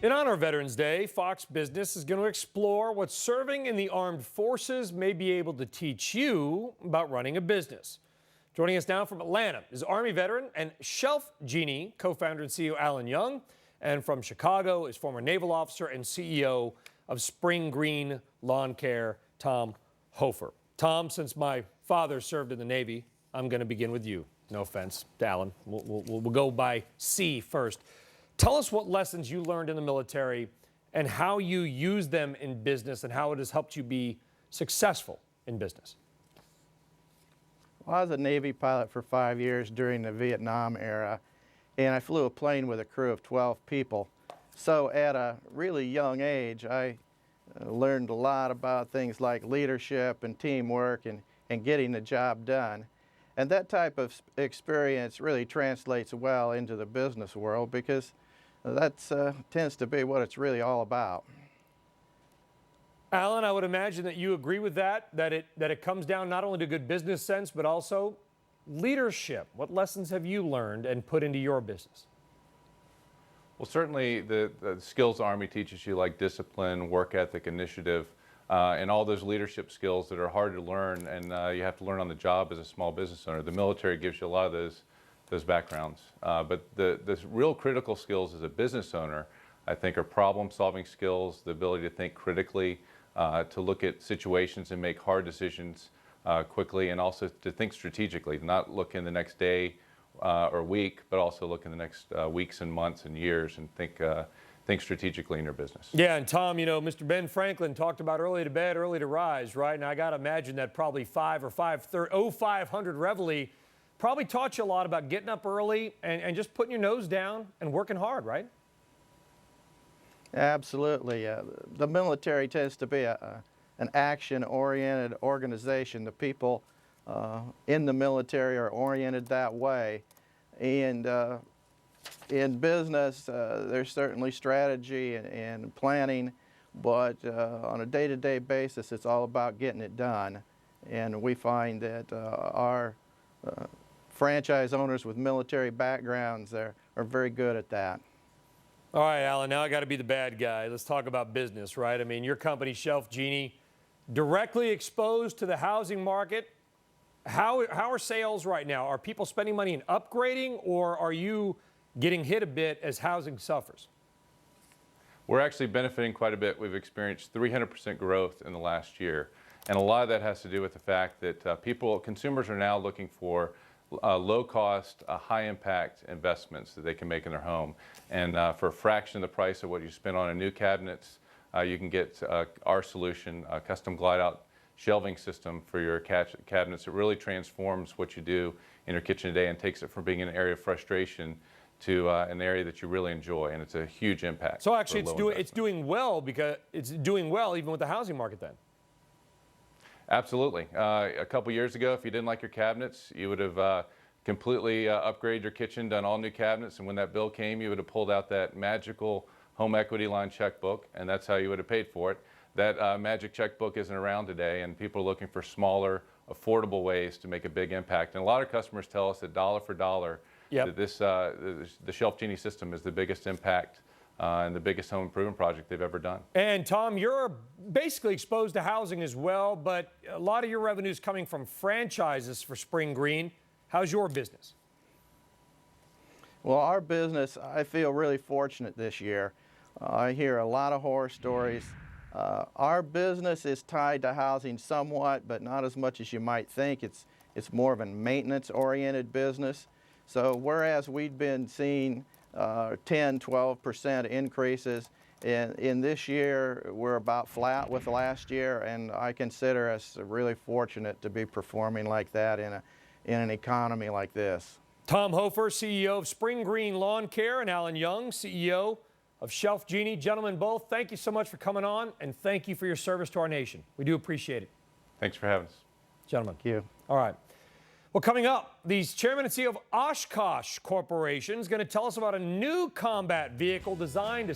In honor of Veterans Day, Fox Business is going to explore what serving in the armed forces may be able to teach you about running a business. Joining us now from Atlanta is Army veteran and Shelf Genie co-founder and CEO Alan Young, and from Chicago is former naval officer and CEO of Spring Green Lawn Care, Tom Hofer. Tom, since my father served in the Navy, I'm going to begin with you. No offense to Alan. We'll go by C first. Tell us what lessons you learned in the military and how you use them in business and how it has helped you be successful in business. Well, I was a Navy pilot for 5 years during the Vietnam era, and I flew a plane with a crew of 12 people. So at a really young age, I learned a lot about things like leadership and teamwork and getting the job done. And that type of experience really translates well into the business world because that tends to be what it's really all about. Alan, I would imagine that you agree with that it comes down not only to good business sense, but also leadership. What lessons have you learned and put into your business? Well, certainly the skills the Army teaches you, like discipline, work ethic, initiative, and all those leadership skills that are hard to learn and you have to learn on the job as a small business owner. The military gives you a lot of those backgrounds. But the real critical skills as a business owner, I think, are problem-solving skills, the ability to think critically, to look at situations and make hard decisions quickly, and also to think strategically, not look in the next day or week, but also look in the next weeks and months and years and think strategically in your business. Yeah, and Tom, you know, Mr. Ben Franklin talked about early to bed, early to rise, right? And I got to imagine that probably 500 Reveille probably taught you a lot about getting up early and just putting your nose down and working hard, right? Absolutely. The military tends to be an action-oriented organization. The people in the military are oriented that way. And in business, there's certainly strategy and planning, but on a day-to-day basis, it's all about getting it done. And we find that our franchise owners with military backgrounds are very good at that. All right, Alan, now I got to be the bad guy. Let's talk about business, right? I mean, your company, Shelf Genie, directly exposed to the housing market. How are sales right now? Are people spending money in upgrading, or are you getting hit a bit as housing suffers? We're actually benefiting quite a bit. We've experienced 300% growth in the last year. And a lot of that has to do with the fact that consumers are now looking for low-cost, high-impact investments that they can make in their home. And for a fraction of the price of what you spend on a new cabinets, you can get our solution, a custom glide-out shelving system for your cabinets. It really transforms what you do in your kitchen today and takes it from being an area of frustration to an area that you really enjoy, and it's a huge impact. So actually it's doing well because it's doing well even with the housing market then. Absolutely. A couple years ago, if you didn't like your cabinets, you would have completely upgraded your kitchen, done all new cabinets, and when that bill came, you would have pulled out that magical home equity line checkbook, and that's how you would have paid for it. That magic checkbook isn't around today, and people are looking for smaller, affordable ways to make a big impact. And a lot of customers tell us that dollar for dollar, that the Shelf Genie system is the biggest impact and the biggest home improvement project they've ever done. And Tom, you're basically exposed to housing as well, but a lot of your revenue is coming from franchises for Spring Green. How's your business? Well, our business, I feel really fortunate this year. I hear a lot of horror stories. Our business is tied to housing somewhat, but not as much as you might think. It's more of a maintenance-oriented business. So whereas we've been seeing 10–12% increases, in this year we're about flat with last year, and I consider us really fortunate to be performing like that in an economy like this. Tom Hofer, CEO of Spring Green Lawn Care, and Alan Young, CEO of Shelf Genie. Gentlemen, both, thank you so much for coming on, and thank you for your service to our nation. We do appreciate it. Thanks for having us. Gentlemen. Thank you. All right. Well, coming up, the chairman and CEO of Oshkosh Corporation is going to tell us about a new combat vehicle designed to